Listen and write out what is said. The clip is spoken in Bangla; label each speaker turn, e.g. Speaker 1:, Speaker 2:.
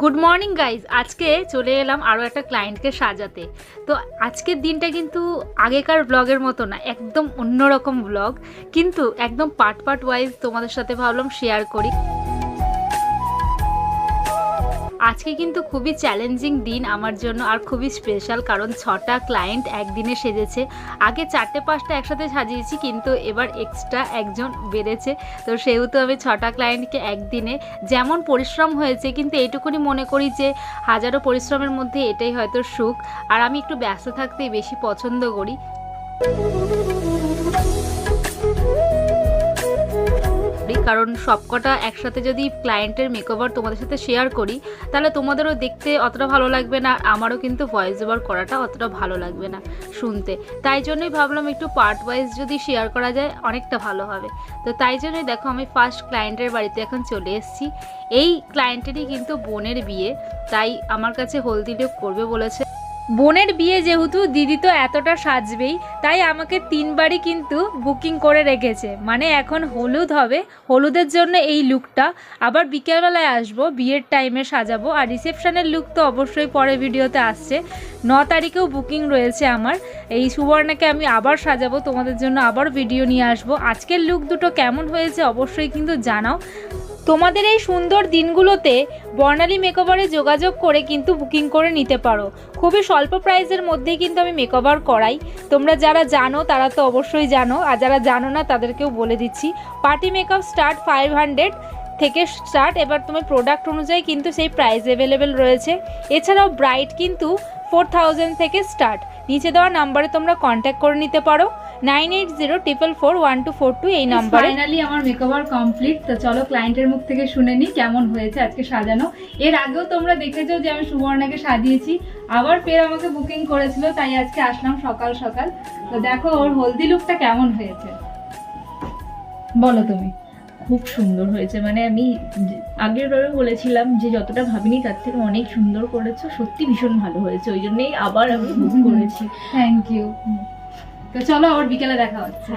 Speaker 1: গুড মর্নিং গাইজ, আজকে চলে এলাম আরও একটা ক্লায়েন্টকে সাজাতে। তো আজকের দিনটা কিন্তু আগেকার ব্লগের মতো না, একদম অন্যরকম ব্লগ, কিন্তু একদম পার্ট ওয়াইজ তোমাদের সাথে ভাবলাম শেয়ার করি। আজকে কিন্তু খুবই চ্যালেঞ্জিং দিন আমার জন্য, আর খুবই স্পেশাল, কারণ 6টা ক্লায়েন্ট একদিনে সেজেছে। আগে 4-5টা একসাথে সাজিয়েছি, কিন্তু এবার এক্সট্রা একজন বেড়েছে। তো সেহেতু আমি 6টা ক্লায়েন্টকে একদিনে, যেমন পরিশ্রম হয়েছে, কিন্তু এইটুকুনি মনে করি যে হাজারো পরিশ্রমের মধ্যে এটাই হয়তো সুখ। আর আমি একটু ব্যস্ত থাকতেই বেশি পছন্দ করি। কারণ সবকটা একসাথে যদি ক্লায়েন্টের মেকওভার তোমাদের সাথে শেয়ার করি, তাহলে তোমাদেরও দেখতে অতটা ভালো লাগবে না, আর আমারও কিন্তু ভয়েস ওভার করাটা অতটা ভালো লাগবে না শুনতে। তাই জন্যই ভাবলাম একটু পার্ট ওয়াইজ যদি শেয়ার করা যায় অনেকটা ভালো হবে। তো তাই জন্যই দেখো আমি ফার্স্ট ক্লায়েন্টের বাড়িতে এখন চলে এসেছি। এই ক্লায়েন্টেরই কিন্তু বোনের বিয়ে, তাই আমার কাছে হলদি লুক করবে বলেছে। বোনের বিয়ে যেহেতু, দিদি তো এতটা সাজবেই, তাই আমাকে 3বারই কিন্তু বুকিং করে রেখেছে। মানে এখন হলুদ হবে, হলুদের জন্য এই লুকটা, আবার বিকেলবেলায় আসবো, বিয়ের টাইমে সাজাবো, আর রিসেপশনের লুক তো অবশ্যই পরে ভিডিওতে আসছে। 9 তারিখেও বুকিং রয়েছে আমার। এই সুবর্ণাকে আমি আবার সাজাবো, তোমাদের জন্য আবার ভিডিও নিয়ে আসবো। আজকের লুক দুটো কেমন হয়েছে অবশ্যই কিন্তু জানাও। তোমাদের এই সুন্দর দিনগুলোতে বর্ণালী মেকওভারে যোগাযোগ করে কিন্তু বুকিং করে নিতে পারো। খুবই স্বল্প প্রাইসের মধ্যেই কিন্তু আমি মেকওভার করাই। তোমরা যারা জানো তারা তো অবশ্যই জানো, আর যারা জানো না তাদেরকেও বলে দিচ্ছি। পার্টি মেকআপ স্টার্ট 500 থেকে স্টার্ট। এবার তোমার প্রোডাক্ট অনুযায়ী কিন্তু সেই প্রাইস অ্যাভেলেবেল রয়েছে। এছাড়াও ব্রাইট কিন্তু 4000 থেকে স্টার্ট। নিচে দেওয়া নাম্বারে তোমরা কন্ট্যাক্ট করে নিতে পারো, 9804441242 এই নাম্বারে। ফাইনালি আমার মেকওভার কমপ্লিট। তো চলো ক্লায়েন্টের মুখ থেকে শুনে নিই কেমন হয়েছে আজকে সাজানো। এর আগেও তোমরা দেখেছো যে আমি সুবর্ণাকে সাজিয়েছি, আবার ফের আমাকে বুকিং করেছিল, তাই আজকে আসলাম সকাল সকাল। তো দেখো ওর হলদি লুকটা কেমন হয়েছে, বলো তুমি।
Speaker 2: খুব সুন্দর হয়েছে, মানে আমি আগের বারে বলেছিলাম যে যতটা ভাবিনি তার থেকে অনেক সুন্দর করেছো, সত্যি ভীষণ ভালো হয়েছে, ওই জন্যই আবার আমি বুক করেছি।
Speaker 1: Thank you. তো চলো আবার বিকেলে দেখা হচ্ছে।